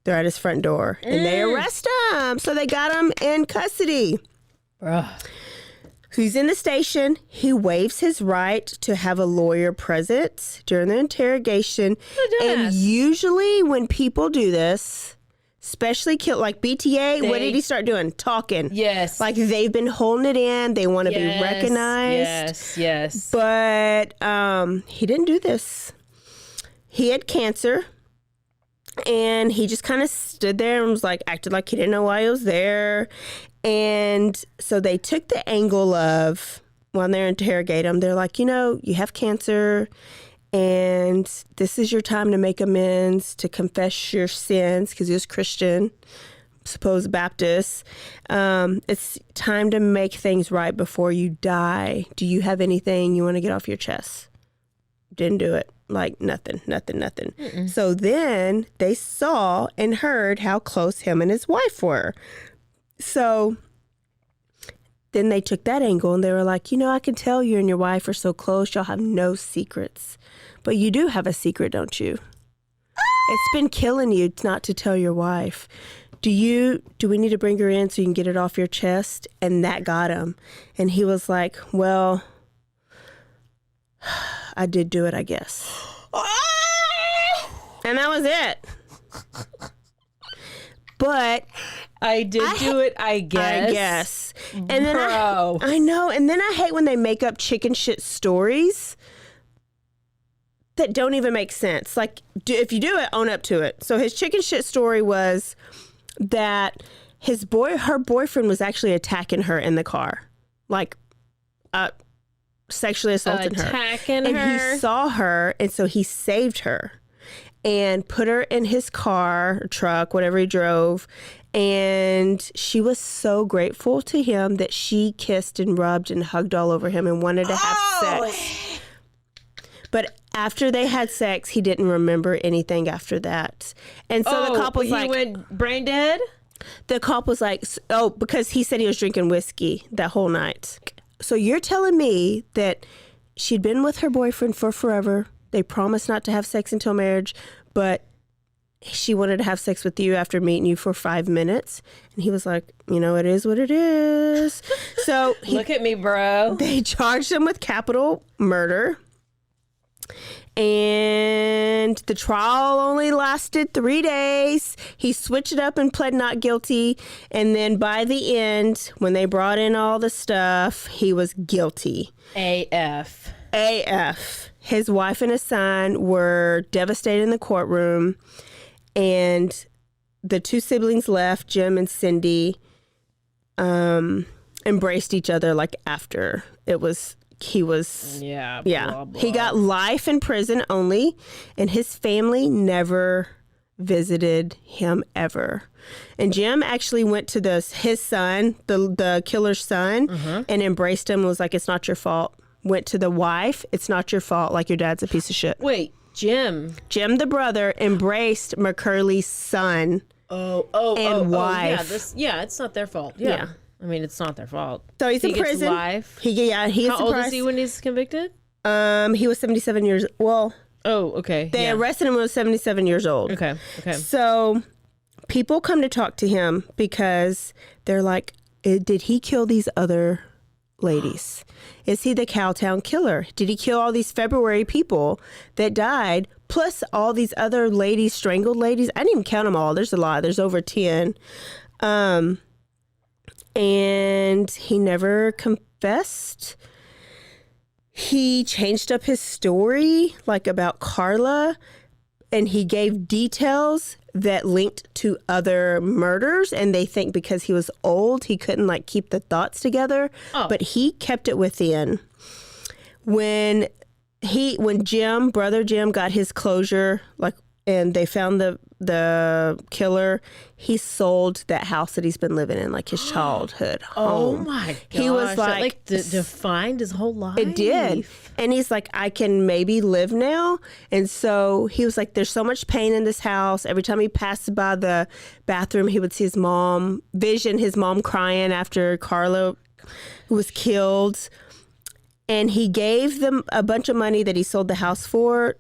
they're at his front door and they arrest him. So they got him in custody. Bruh. He's in the station. He waives his right to have a lawyer present during the interrogation. And usually when people do this, especially like BTA, what did he start doing? Talking. Yes. Like they've been holding it in. They want to be recognized. Yes. But he didn't do this. He had cancer. And he just kind of stood there and was like, acted like he didn't know why he was there. And so they took the angle of, when they're interrogating him, they're like, you have cancer and this is your time to make amends, to confess your sins, because he was Christian, supposed Baptist. It's time to make things right before you die. Do you have anything you want to get off your chest? Didn't do it. Like nothing. Mm-mm. So then they saw and heard how close him and his wife were. So then they took that angle and they were like, I can tell you and your wife are so close, y'all have no secrets. But you do have a secret, don't you? It's been killing you not to tell your wife. Do we need to bring her in so you can get it off your chest? And that got him. And he was like, well, I did do it, I guess. And that was it. But I did do it, I guess. I guess. And then Bro. I know. And then I hate when they make up chicken shit stories that don't even make sense. Like, if you do it, own up to it. So his chicken shit story was that her boyfriend was actually attacking her in the car. Like, sexually assaulting her. Attacking and her. He saw her, and so he saved her and put her in his car, or truck, whatever he drove. And she was so grateful to him that she kissed and rubbed and hugged all over him and wanted to have sex. But after they had sex, he didn't remember anything after that. And so the cop was like, he went brain dead? The cop was like, because he said he was drinking whiskey that whole night. So you're telling me that she'd been with her boyfriend for forever. They promised not to have sex until marriage, but she wanted to have sex with you after meeting you for 5 minutes. And he was like, it is what it is. So look at me, bro. They charged him with capital murder. And the trial only lasted 3 days. He switched it up and pled not guilty. And then by the end, when they brought in all the stuff, he was guilty. AF. His wife and his son were devastated in the courtroom. And the two siblings left, Jim and Cindy, embraced each other like after it was. He was, blah, blah. He got life in prison only, and his family never visited him ever. And Jim actually went to his son, the killer's son, and embraced him and was like, it's not your fault. Went to the wife, it's not your fault, like your dad's a piece of shit. Wait, Jim the brother embraced McCurley's son and wife. Yeah, it's not their fault. Yeah. I mean, it's not their fault. So he's in prison. Life. How old is he when he's convicted? He was 77 years. Well. Oh, okay. They arrested him when he was 77 years old. Okay. So people come to talk to him because they're like, did he kill these other ladies? Is he the Cowtown killer? Did he kill all these February people that died, plus all these other ladies, strangled ladies? I didn't even count them all. There's a lot. There's over 10. And he never confessed. He changed up his story, like about Carla, and he gave details that linked to other murders. And they think because he was old, he couldn't like keep the thoughts together. But he kept it within. When brother Jim got his closure, and they found the killer, he sold that house that he's been living in, like his childhood home. Oh my gosh. He was like defined his whole life. It did. And he's like, I can maybe live now. And so he was like, there's so much pain in this house. Every time he passed by the bathroom, he would see his mom crying after Carla was killed. And he gave them a bunch of money that he sold the house for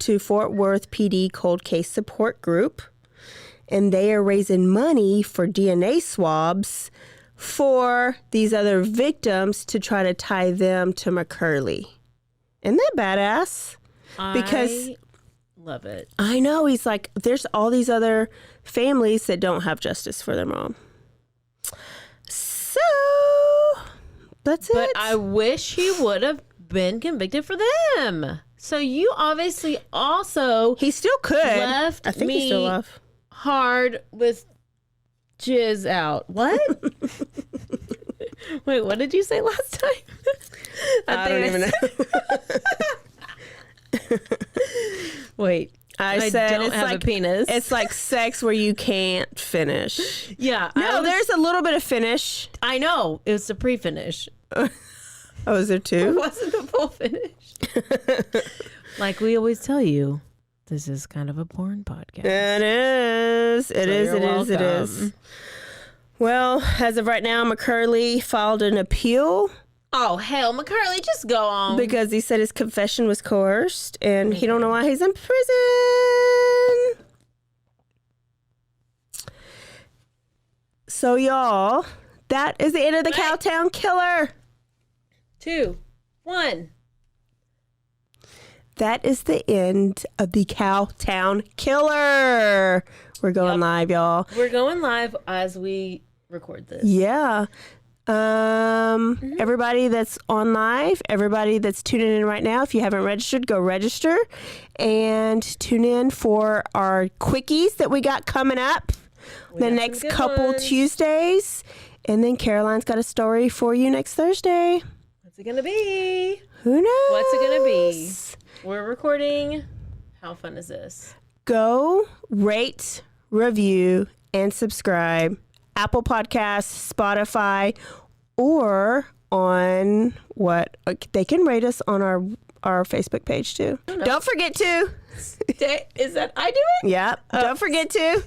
to Fort Worth PD Cold Case Support Group. And they are raising money for DNA swabs for these other victims to try to tie them to McCurley. Isn't that badass? Because I love it. I know. He's like, there's all these other families that don't have justice for their mom. So that's it. But I wish he would have been convicted for them. So you obviously also he still could left I think me he still left hard with jizz out. What? Wait, what did you say last time? I don't even know. Wait, I said don't it's have like a penis. It's like sex where you can't finish. Yeah. No, there's a little bit of finish. I know. It was the pre-finish. Oh, is there two? It wasn't the full finish. Like we always tell you, this is kind of a porn podcast. It is. It is. Well, as of right now, McCurley filed an appeal. Oh, hell, McCurley, just go on. Because he said his confession was coerced and he don't know why he's in prison. So, y'all, that is the end of the Cowtown Killer. 2, 1. That is the end of the Cowtown Killer. We're going live, y'all. We're going live as we record this. Yeah. Everybody that's on live, everybody that's tuning in right now, if you haven't registered, go register and tune in for our quickies that we got coming up the next couple Tuesdays. And then Caroline's got a story for you next Thursday. What's it going to be? Who knows? What's it going to be? We're recording. How fun is this? Go rate, review, and subscribe. Apple Podcasts, Spotify, or on what? They can rate us on our Facebook page too. Don't forget to. Is that I do it? Yep. Don't forget to.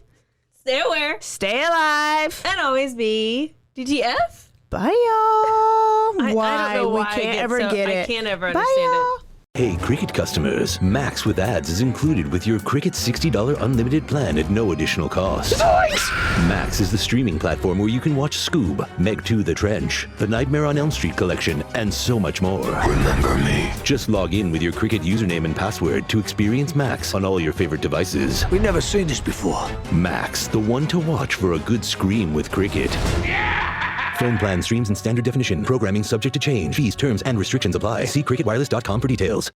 Stay aware. Stay alive. And always be DTF. Bye, y'all. I don't know why we can't ever get it. I can't ever Bye, understand y'all. it. Hey, Cricket customers, Max with ads is included with your Cricket $60 unlimited plan at no additional cost. Nice! Max is the streaming platform where you can watch Scoob, Meg 2 The Trench, The Nightmare on Elm Street collection, and so much more. Remember me. Just log in with your Cricket username and password to experience Max on all your favorite devices. We've never seen this before. Max, the one to watch for a good scream with Cricket. Phone plan streams in standard definition. Programming subject to change. Fees, terms, and restrictions apply. See cricketwireless.com for details.